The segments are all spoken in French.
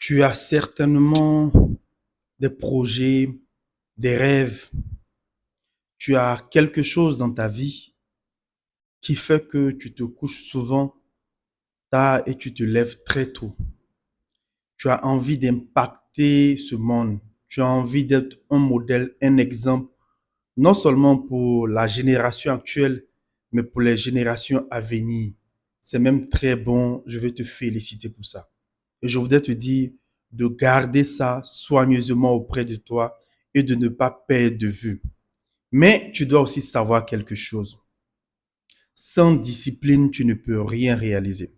Tu as certainement des projets, des rêves. Tu as quelque chose dans ta vie qui fait que tu te couches souvent tard et tu te lèves très tôt. Tu as envie d'impacter ce monde. Tu as envie d'être un modèle, un exemple, non seulement pour la génération actuelle, mais pour les générations à venir. C'est même très bon. Je vais te féliciter pour ça. Et je voudrais te dire de garder ça soigneusement auprès de toi et de ne pas perdre de vue. Mais tu dois aussi savoir quelque chose. Sans discipline, tu ne peux rien réaliser.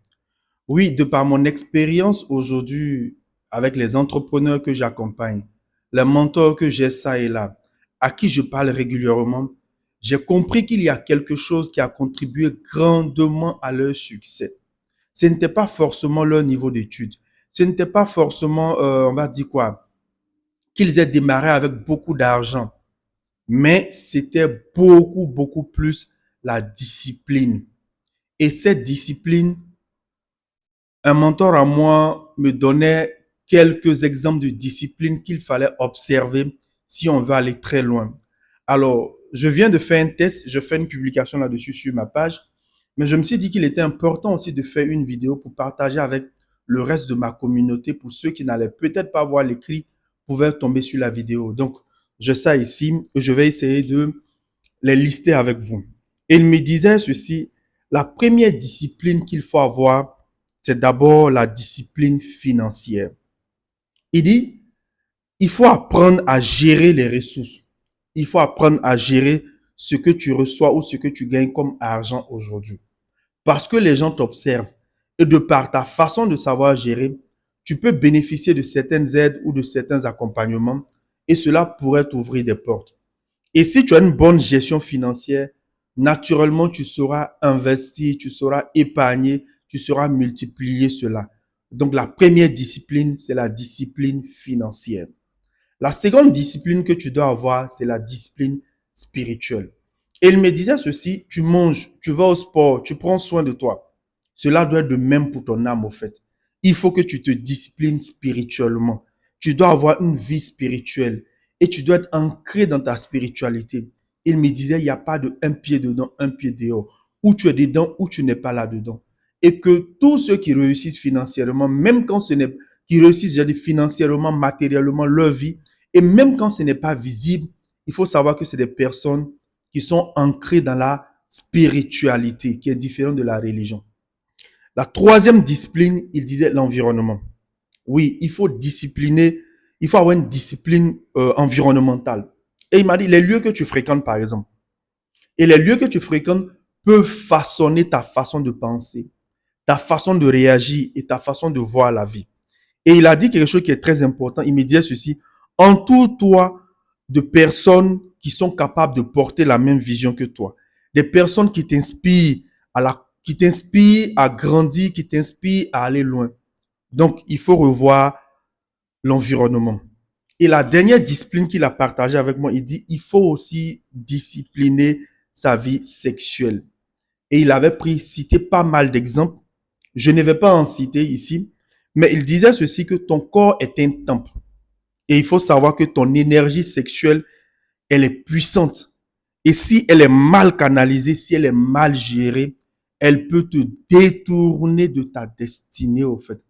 Oui, de par mon expérience aujourd'hui avec les entrepreneurs que j'accompagne, les mentors que j'ai ça et là, à qui je parle régulièrement, j'ai compris qu'il y a quelque chose qui a contribué grandement à leur succès. Ce n'était pas forcément leur niveau d'études. Ce n'était pas forcément, on va dire quoi, qu'ils aient démarré avec beaucoup d'argent. Mais c'était beaucoup plus la discipline. Et cette discipline, un mentor à moi me donnait quelques exemples de discipline qu'il fallait observer si on veut aller très loin. Alors, je viens de faire un test, je fais une publication là-dessus sur ma page, mais je me suis dit qu'il était important aussi de faire une vidéo pour partager avec le reste de ma communauté, pour ceux qui n'allaient peut-être pas voir l'écrit, pouvaient tomber sur la vidéo. Donc, je sais ici que je vais essayer de les lister avec vous. Et il me disait ceci, la première discipline qu'il faut avoir, c'est d'abord la discipline financière. Il dit, il faut apprendre à gérer les ressources. Il faut apprendre à gérer ce que tu reçois ou ce que tu gagnes comme argent aujourd'hui. Parce que les gens t'observent et de par ta façon de savoir gérer, tu peux bénéficier de certaines aides ou de certains accompagnements et cela pourrait t'ouvrir des portes. Et si tu as une bonne gestion financière, naturellement, tu sauras investir, tu sauras épargner, tu sauras multiplier cela. Donc, la première discipline, c'est la discipline financière. La seconde discipline que tu dois avoir, c'est la discipline spirituelle. Et il me disait ceci, tu manges, tu vas au sport, tu prends soin de toi. Cela doit être de même pour ton âme, au fait. Il faut que tu te disciplines spirituellement. Tu dois avoir une vie spirituelle et tu dois être ancré dans ta spiritualité. Il me disait, il n'y a pas de un pied dedans, un pied dehors. Ou tu es dedans, ou tu n'es pas là-dedans. Et que tous ceux qui réussissent financièrement, même quand ce n'est, qui réussissent, j'ai dit financièrement, matériellement, leur vie, et même quand ce n'est pas visible, il faut savoir que c'est des personnes qui sont ancrées dans la spiritualité, qui est différente de la religion. La troisième discipline, il disait l'environnement. Oui, il faut discipliner, il faut avoir une discipline environnementale. Et il m'a dit, les lieux que tu fréquentes, par exemple, et les lieux que tu fréquentes peuvent façonner ta façon de penser, ta façon de réagir et ta façon de voir la vie. Et il a dit quelque chose qui est très important. Il me disait ceci, entoure-toi de personnes qui sont capables de porter la même vision que toi. Des personnes qui t'inspirent qui t'inspirent à grandir, qui t'inspirent à aller loin. Donc, il faut revoir l'environnement. Et la dernière discipline qu'il a partagée avec moi, il dit, il faut aussi discipliner sa vie sexuelle. Et il avait cité pas mal d'exemples. Je ne vais pas en citer ici, mais il disait ceci, que ton corps est un temple. Et il faut savoir que ton énergie sexuelle, elle est puissante. Et si elle est mal canalisée, si elle est mal gérée, elle peut te détourner de ta destinée, au fait.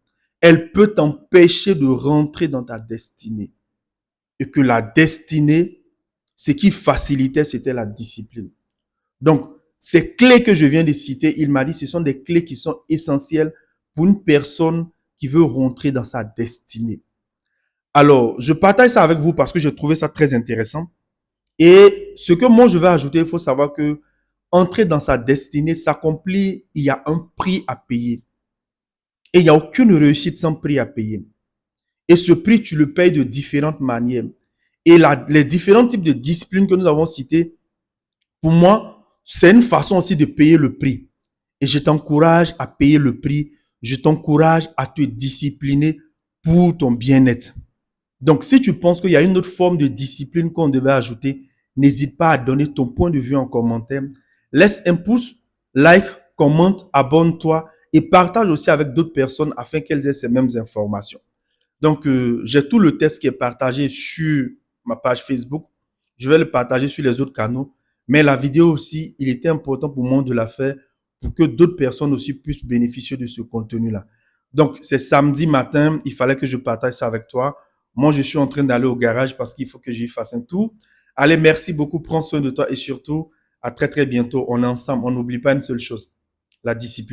Elle peut t'empêcher de rentrer dans ta destinée. Et que la destinée, ce qui facilitait, c'était la discipline. Donc, ces clés que je viens de citer, il m'a dit, ce sont des clés qui sont essentielles pour une personne qui veut rentrer dans sa destinée. Alors, je partage ça avec vous parce que j'ai trouvé ça très intéressant. Et ce que moi je vais ajouter, il faut savoir que entrer dans sa destinée s'accomplit, il y a un prix à payer. Et il n'y a aucune réussite sans prix à payer. Et ce prix, tu le payes de différentes manières. Et les différents types de disciplines que nous avons citées, pour moi, c'est une façon aussi de payer le prix. Et je t'encourage à payer le prix. Je t'encourage à te discipliner pour ton bien-être. Donc, si tu penses qu'il y a une autre forme de discipline qu'on devait ajouter, n'hésite pas à donner ton point de vue en commentaire. Laisse un pouce, like, commente, abonne-toi et partage aussi avec d'autres personnes afin qu'elles aient ces mêmes informations. Donc, j'ai tout le test qui est partagé sur ma page Facebook. Je vais le partager sur les autres canaux. Mais la vidéo aussi, il était important pour moi de la faire pour que d'autres personnes aussi puissent bénéficier de ce contenu-là. Donc, c'est samedi matin, il fallait que je partage ça avec toi. Moi, je suis en train d'aller au garage parce qu'il faut que j'y fasse un tour. Allez, merci beaucoup, prends soin de toi et surtout, à très très bientôt. On est ensemble, on n'oublie pas une seule chose, la discipline.